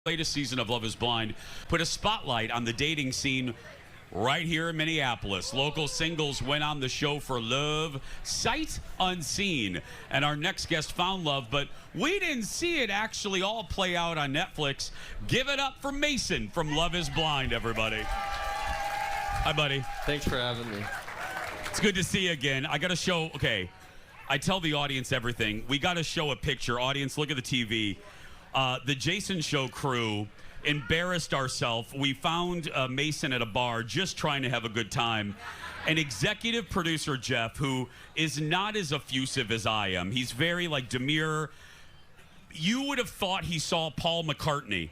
Latest season of Love is Blind put a spotlight on the dating scene right here in Minneapolis. Local singles went on the show for love, sight unseen. And our next guest found love, but we didn't see it actually all play out on Netflix. Give it up for Mason from Love is Blind, everybody. Hi, buddy. Thanks for having me. It's good to see you again. I got to show, okay, I tell the audience everything. We got to show a picture. Audience, look at the TV. The Jason Show crew embarrassed ourselves. We found Mason at a bar just trying to have a good time. And executive producer Jeff, who is not as effusive as I am, he's very like demure. You would have thought he saw Paul McCartney.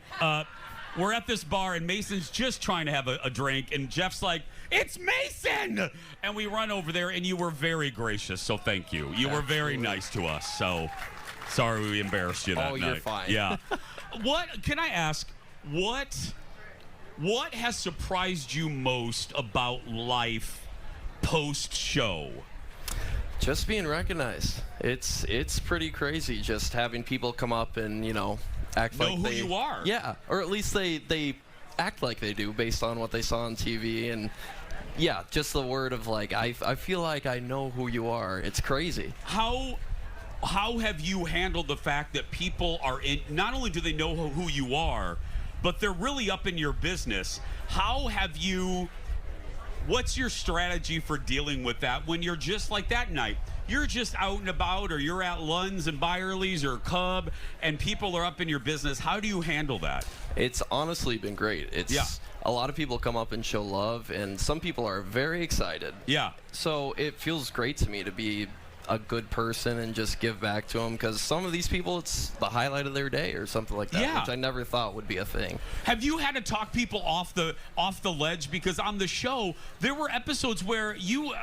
We're at this bar and Mason's just trying to have a drink and Jeff's like, "It's Mason!" And we run over there and you were very gracious, so thank you. You were very nice to us, so sorry we embarrassed you that night. Oh, you're fine. Yeah. What can I ask? What has surprised you most about life post-show? Just being recognized. It's pretty crazy just having people come up and, act like who they you are. Yeah, or at least they act like they do based on what they saw on TV. And yeah, just the word of like, I feel like I know who you are. It's crazy. How have you handled the fact that people are in, not only do they know who you are, but they're really up in your business? What's your strategy for dealing with that when you're just like that night? You're just out and about, or you're at Lund's and Byerly's or Cub, and people are up in your business. How do you handle that? It's honestly been great. A lot of people come up and show love, and some people are very excited. Yeah. So it feels great to me to be a good person and just give back to them, because some of these people, it's the highlight of their day or something like that, Yeah. which I never thought would be a thing. Have you had to talk people off the ledge? Because on the show, there were episodes where you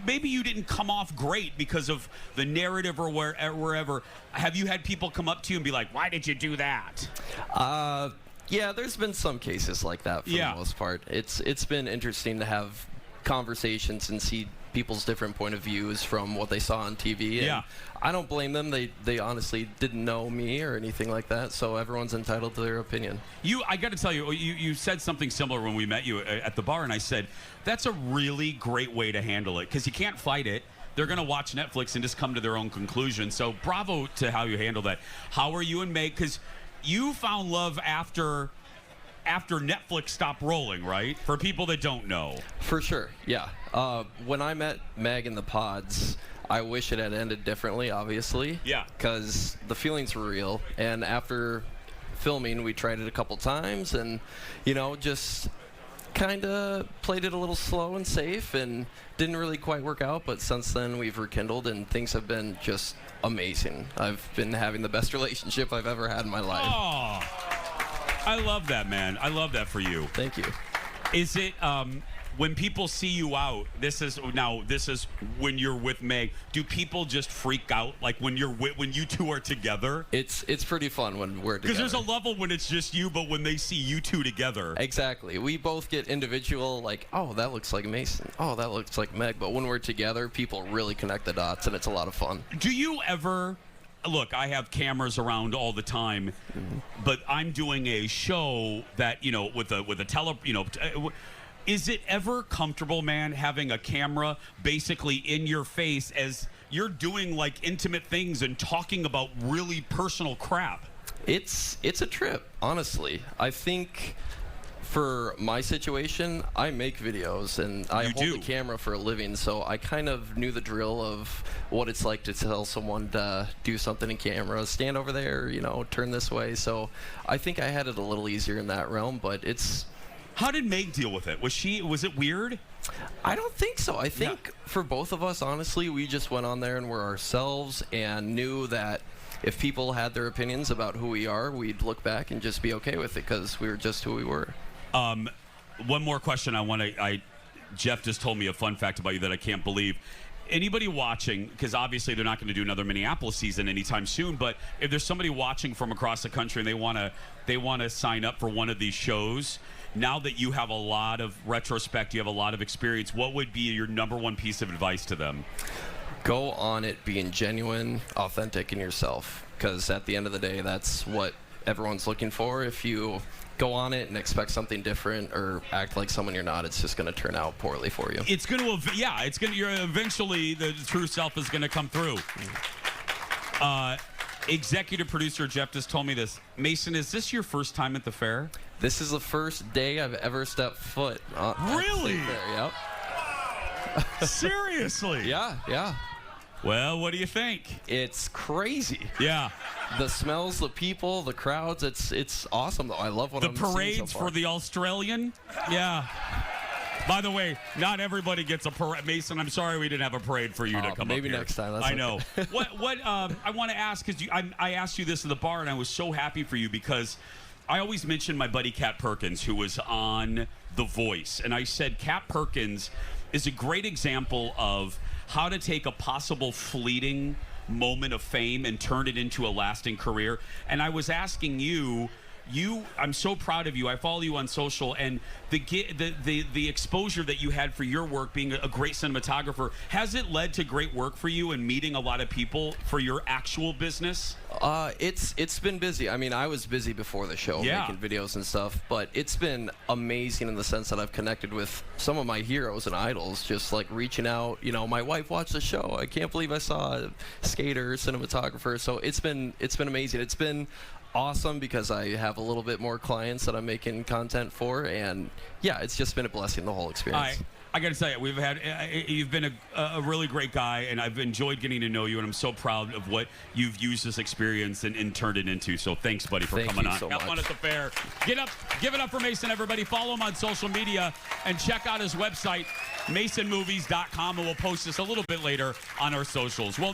maybe you didn't come off great because of the narrative or wherever. Have you had people come up to you and be like, "Why did you do that?" Yeah, there's been some cases like that for the most part. It's been interesting to have conversations and see people's different point of views from what they saw on TV. And Yeah. I don't blame them. They honestly didn't know me or anything like that, so everyone's entitled to their opinion. I got to tell you, you said something similar when we met you at the bar, and I said, that's a really great way to handle it, because you can't fight it. They're going to watch Netflix and just come to their own conclusion. So bravo to how you handle that. How are you and Meg? Because you found love after Netflix stopped rolling, right? For people that don't know. For sure, yeah. When I met Meg in the pods, I wish it had ended differently, obviously. Yeah. Because the feelings were real. And after filming, we tried it a couple times and, just kind of played it a little slow and safe and didn't really quite work out. But since then, we've rekindled and things have been just amazing. I've been having the best relationship I've ever had in my life. Oh, I love that, man. I love that for you. Thank you. Is it when people see you out? This is when you're with Meg. Do people just freak out like when you two are together? It's pretty fun when we're together. Because there's a level when it's just you, but when they see you two together. Exactly. We both get individual, like, oh, that looks like Mason. Oh, that looks like Meg. But when we're together, people really connect the dots, and it's a lot of fun. Do you ever? Look, I have cameras around all the time, but I'm doing a show that, with a is it ever comfortable, man, having a camera basically in your face as you're doing like intimate things and talking about really personal crap? It's a trip, honestly. I think for my situation, I make videos and I hold the camera for a living, so I kind of knew the drill of what it's like to tell someone to do something in camera, stand over there, turn this way. So I think I had it a little easier in that realm, but it's... How did Meg deal with it? Was it weird? I don't think so. I think for both of us, honestly, we just went on there and were ourselves and knew that if people had their opinions about who we are, we'd look back and just be okay with it because we were just who we were. One more question Jeff just told me a fun fact about you that I can't believe. Anybody watching, because obviously they're not going to do another Minneapolis season anytime soon, but if there's somebody watching from across the country and they want to sign up for one of these shows, now that you have a lot of retrospect, you have a lot of experience, what would be your number one piece of advice to them? Go on it being genuine, authentic, and yourself, because at the end of the day, that's what everyone's looking for. If you go on it and expect something different or act like someone you're not, it's just going to turn out poorly for you. It's going to, yeah, it's going to, you're eventually, the true self is going to come through. Executive producer Jeff just told me this. Mason, is this your first time at the fair? This is the first day I've ever stepped foot on Really? the fair. Yep. Seriously? Yeah. Well, what do you think? It's crazy. Yeah. The smells, the people, the crowds, it's awesome though. I love what I'm seeing so far. The parades for the Australian? Yeah. By the way, not everybody gets a parade. Mason, I'm sorry we didn't have a parade for you to come up here. Maybe next time. That's I know. What I want to ask, because I asked you this in the bar, and I was so happy for you because I always mention my buddy Kat Perkins, who was on The Voice. And I said Kat Perkins is a great example of how to take a possible fleeting moment of fame and turn it into a lasting career. And I was asking you, I'm so proud of you. I follow you on social, and the exposure that you had for your work, being a great cinematographer, has it led to great work for you and meeting a lot of people for your actual business? It's been busy. I mean, I was busy before the show, making videos and stuff, but it's been amazing in the sense that I've connected with some of my heroes and idols, just like reaching out. You know, my wife watched the show. I can't believe I saw a skater, cinematographer. So it's been amazing. It's been awesome because I have a little bit more clients that I'm making content for, and yeah, it's just been a blessing, the whole experience. I got to tell you, you've been a really great guy, and I've enjoyed getting to know you, and I'm so proud of what you've used this experience and turned it into. So thanks, buddy, for coming on. Have fun at the fair. Give it up for Mason, everybody. Follow him on social media and check out his website, masonmovies.com, and we'll post this a little bit later on our socials. Well,